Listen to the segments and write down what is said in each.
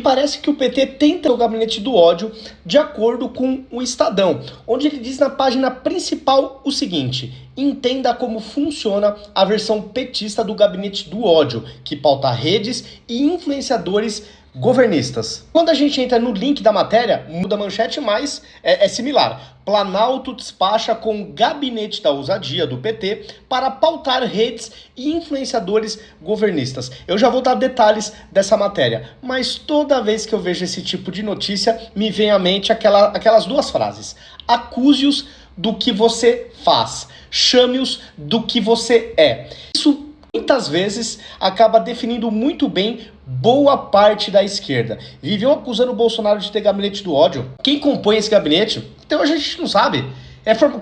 parece que o PT tenta o gabinete do ódio de acordo com o Estadão, onde ele diz na página principal o seguinte: entenda como funciona a versão petista do gabinete do ódio, que pauta redes e influenciadores governistas. Quando a gente entra no link da matéria, muda a manchete, mas é similar. Planalto despacha com o gabinete da ousadia do PT para pautar redes e influenciadores governistas. Eu já vou dar detalhes dessa matéria, mas toda vez que eu vejo esse tipo de notícia, me vem à mente aquelas duas frases. Acuse-os do que você faz, chame-os do que você é. Isso muitas vezes acaba definindo muito bem boa parte da esquerda. Viveu acusando o Bolsonaro de ter gabinete do ódio. Quem compõe esse gabinete? Então a gente não sabe.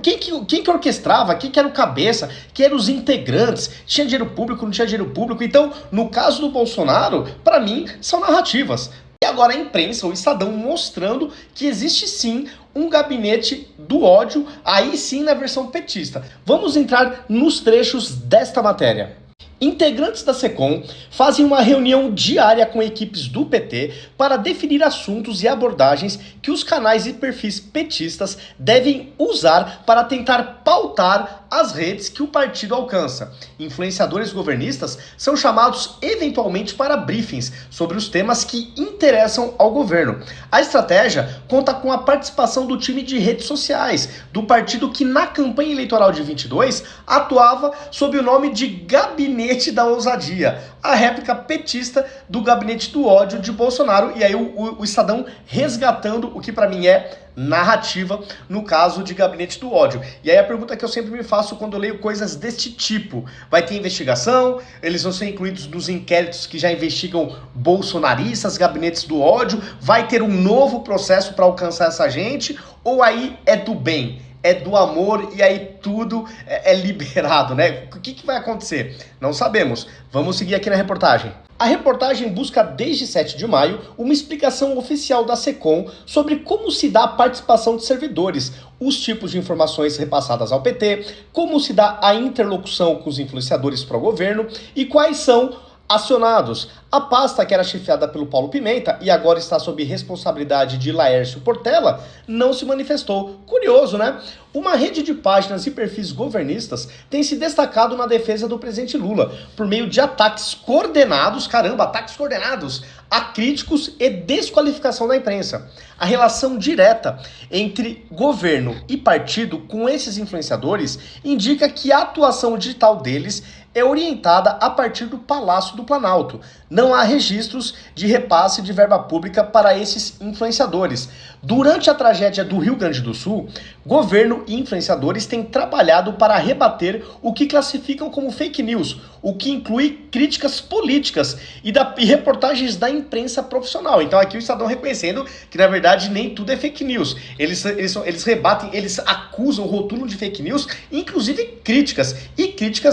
Quem que orquestrava, quem que era o cabeça, quem eram os integrantes, tinha dinheiro público, não tinha dinheiro público. Então, no caso do Bolsonaro, para mim, são narrativas. E agora a imprensa, o Estadão, mostrando que existe sim um gabinete do ódio, aí sim na versão petista. Vamos entrar nos trechos desta matéria. Integrantes da SECOM fazem uma reunião diária com equipes do PT para definir assuntos e abordagens que os canais e perfis petistas devem usar para tentar pautar as redes que o partido alcança. Influenciadores governistas são chamados eventualmente para briefings sobre os temas que interessam ao governo. A estratégia conta com a participação do time de redes sociais do partido que na campanha eleitoral de 22 atuava sob o nome de Gabinete da Ousadia, a réplica petista do Gabinete do Ódio de Bolsonaro. E aí o Estadão resgatando o que para mim é narrativa no caso de Gabinete do Ódio. E aí a pergunta que eu sempre me faço quando eu leio coisas deste tipo: vai ter investigação? Eles vão ser incluídos nos inquéritos que já investigam bolsonaristas, gabinetes do ódio? Vai ter um novo processo para alcançar essa gente? Ou aí é do bem? É do amor e aí tudo é liberado, né? O que vai acontecer? Não sabemos. Vamos seguir aqui na reportagem. A reportagem busca desde 7 de maio uma explicação oficial da SECOM sobre como se dá a participação de servidores, os tipos de informações repassadas ao PT, como se dá a interlocução com os influenciadores pró-governo e quais são acionados. A pasta, que era chefiada pelo Paulo Pimenta e agora está sob responsabilidade de Laércio Portela, não se manifestou. Curioso, né? Uma rede de páginas e perfis governistas tem se destacado na defesa do presidente Lula por meio de ataques coordenados, a críticos e desqualificação da imprensa. A relação direta entre governo e partido com esses influenciadores indica que a atuação digital deles é orientada a partir do Palácio do Planalto. Não há registros de repasse de verba pública para esses influenciadores. Durante a tragédia do Rio Grande do Sul, governo e influenciadores têm trabalhado para rebater o que classificam como fake news, o que inclui críticas políticas e reportagens da imprensa profissional. Então aqui o Estadão reconhecendo que na verdade nem tudo é fake news. Eles rebatem, eles acusam, rotulam de fake news, inclusive críticas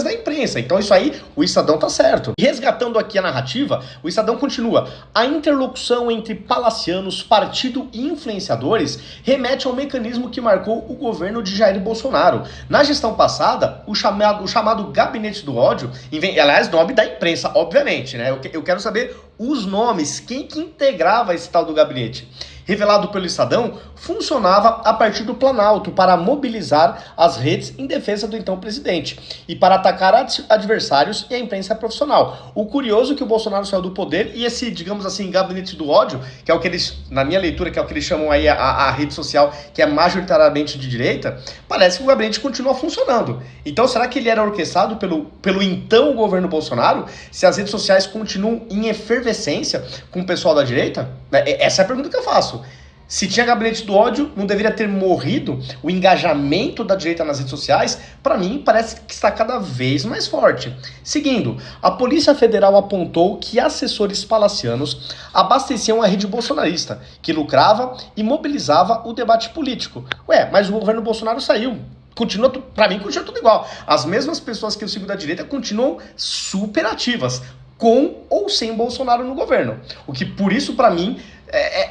da imprensa. Então isso aí, o Estadão tá certo. E resgatando aqui a narrativa, o Estadão continua: a interlocução entre palacianos, partido e influenciadores remete ao mecanismo que marcou o governo de Jair Bolsonaro. Na gestão passada, o chamado Gabinete do Ódio, aliás, nome da imprensa, obviamente, né? Eu quero saber os nomes, quem que integrava esse tal do gabinete. Revelado pelo Estadão, funcionava a partir do Planalto para mobilizar as redes em defesa do então presidente e para atacar adversários e a imprensa profissional. O curioso é que o Bolsonaro saiu do poder e esse, digamos assim, gabinete do ódio, que é o que eles, na minha leitura, que é o que eles chamam aí a rede social, que é majoritariamente de direita, parece que o gabinete continua funcionando. Então será que ele era orquestrado pelo então governo Bolsonaro, se as redes sociais continuam em efervescência com o pessoal da direita? Essa é a pergunta que eu faço. Se tinha gabinete do ódio, não deveria ter morrido o engajamento da direita nas redes sociais? Para mim, parece que está cada vez mais forte. Seguindo, a Polícia Federal apontou que assessores palacianos abasteciam a rede bolsonarista, que lucrava e mobilizava o debate político. Mas o governo Bolsonaro saiu. Pra mim, continua tudo igual. As mesmas pessoas que eu sigo da direita continuam super ativas, com ou sem Bolsonaro no governo. O que, por isso, para mim,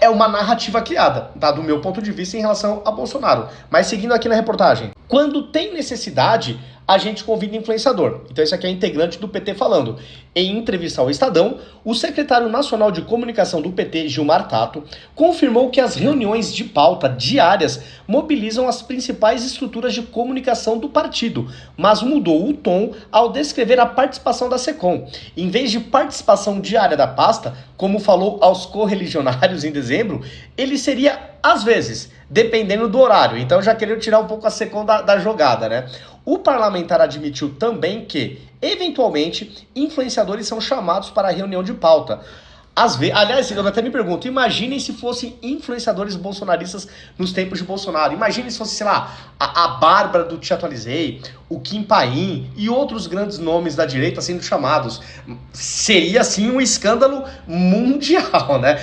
é uma narrativa criada, tá? Do meu ponto de vista em relação a Bolsonaro. Mas seguindo aqui na reportagem. Quando tem necessidade, a gente convida influenciador. Então esse aqui é integrante do PT falando. Em entrevista ao Estadão, o secretário nacional de comunicação do PT, Gilmar Tato, confirmou que as reuniões de pauta diárias mobilizam as principais estruturas de comunicação do partido, mas mudou o tom ao descrever a participação da SECOM. Em vez de participação diária da pasta, como falou aos correligionários em dezembro, ele seria às vezes, dependendo do horário. Então já queria tirar um pouco a SECOM da jogada, né? O parlamentar admitiu também que, eventualmente, influenciadores são chamados para a reunião de pauta. Aliás, eu até me pergunto, imaginem se fossem influenciadores bolsonaristas nos tempos de Bolsonaro. Imaginem se fosse, sei lá, a Bárbara do Te Atualizei, o Kim Paim e outros grandes nomes da direita sendo chamados. Seria, assim, um escândalo mundial, né?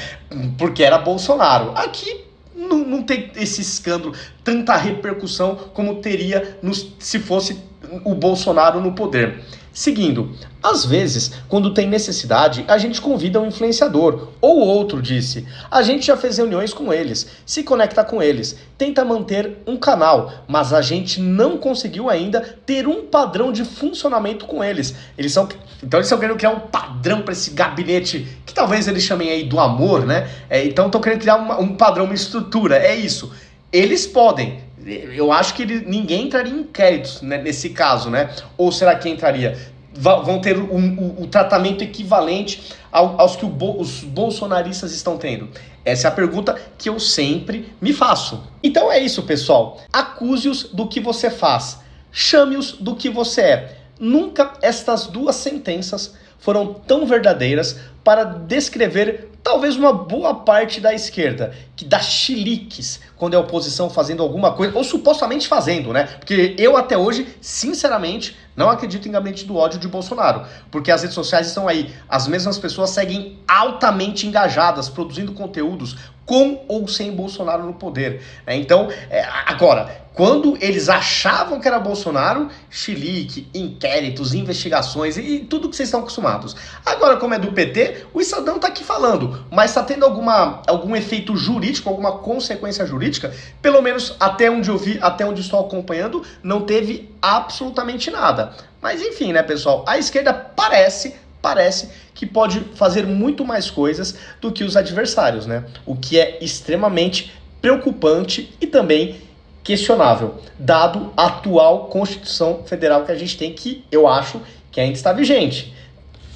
Porque era Bolsonaro. Aqui não tem esse escândalo, tanta repercussão como teria se fosse o Bolsonaro no poder. Seguindo, às vezes, quando tem necessidade, a gente convida um influenciador, ou outro, disse. A gente já fez reuniões com eles, se conecta com eles, tenta manter um canal, mas a gente não conseguiu ainda ter um padrão de funcionamento com eles. Então eles estão querendo criar um padrão para esse gabinete, que talvez eles chamem aí do amor, né? Então estão querendo criar um padrão, uma estrutura, é isso. Eles podem. Eu acho que ninguém entraria em inquéritos, né, nesse caso, né? Ou será que entraria? Vão ter o tratamento equivalente aos que os bolsonaristas estão tendo? Essa é a pergunta que eu sempre me faço. Então é isso, pessoal. Acuse-os do que você faz. Chame-os do que você é. Nunca estas duas sentenças foram tão verdadeiras para descrever talvez uma boa parte da esquerda, que dá chiliques quando é a oposição fazendo alguma coisa, ou supostamente fazendo, né? Porque eu até hoje, sinceramente, não acredito em gabinete do ódio de Bolsonaro, porque as redes sociais estão aí, as mesmas pessoas seguem altamente engajadas, produzindo conteúdos com ou sem Bolsonaro no poder, né? Então, agora, quando eles achavam que era Bolsonaro, chilique, inquéritos, investigações e tudo que vocês estão acostumados. Agora, como é do PT, o Estadão tá aqui falando, mas tá tendo algum efeito jurídico, alguma consequência jurídica? Pelo menos até onde eu vi, até onde estou acompanhando, não teve absolutamente nada. Mas enfim, né, pessoal? A esquerda parece que pode fazer muito mais coisas do que os adversários, né? O que é extremamente preocupante e também questionável, dado a atual Constituição Federal que a gente tem, que eu acho que ainda está vigente.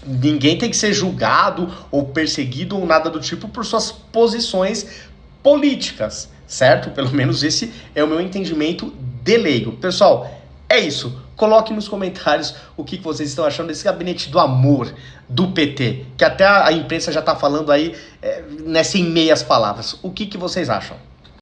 Ninguém tem que ser julgado ou perseguido ou nada do tipo por suas posições políticas, certo? Pelo menos esse é o meu entendimento de leigo. Pessoal, é isso. Coloque nos comentários o que vocês estão achando desse gabinete do amor do PT, que até a imprensa já está falando aí em meias palavras. O que vocês acham?